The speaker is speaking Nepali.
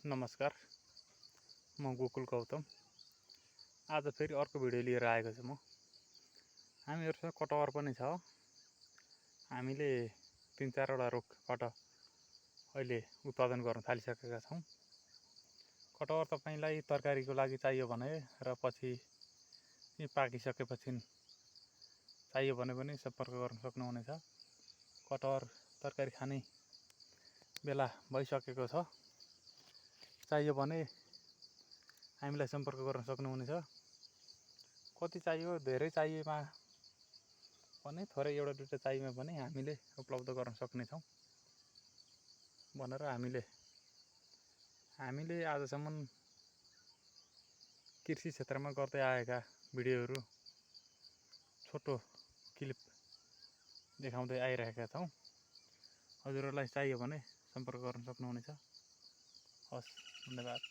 नमस्कार, म गोकुल गौतम। आज फेरि अर्को भिडियो लिएर आएको छु म। हामीहरूसँग कटहर पनि छ। हामीले 3-4वटा रुखबाट अहिले उत्पादन गर्न थालिसकेका छौँ। कटहर तपाईँलाई तरकारीको लागि चाहियो भने र पछि यी पाकिसकेपछि चाहियो भने पनि सम्पर्क गर्न सक्नुहुनेछ। कटहर तरकारी खाने बेला भइसकेको छ। चाहियो भने हामीलाई सम्पर्क गर्न सक्नुहुनेछ। कति चाहियो, धेरै चाहिएमा पनि, थोरै एउटा दुईटा चाहिएमा पनि हामीले उपलब्ध गर्न सक्नेछौँ भनेर हामीले आजसम्म कृषि क्षेत्रमा गर्दै आएका भिडियोहरू छोटो क्लिप देखाउँदै आइरहेका छौँ। हजुरहरूलाई चाहियो भने सम्पर्क गर्न सक्नुहुनेछ। हस्, धन्यवाद।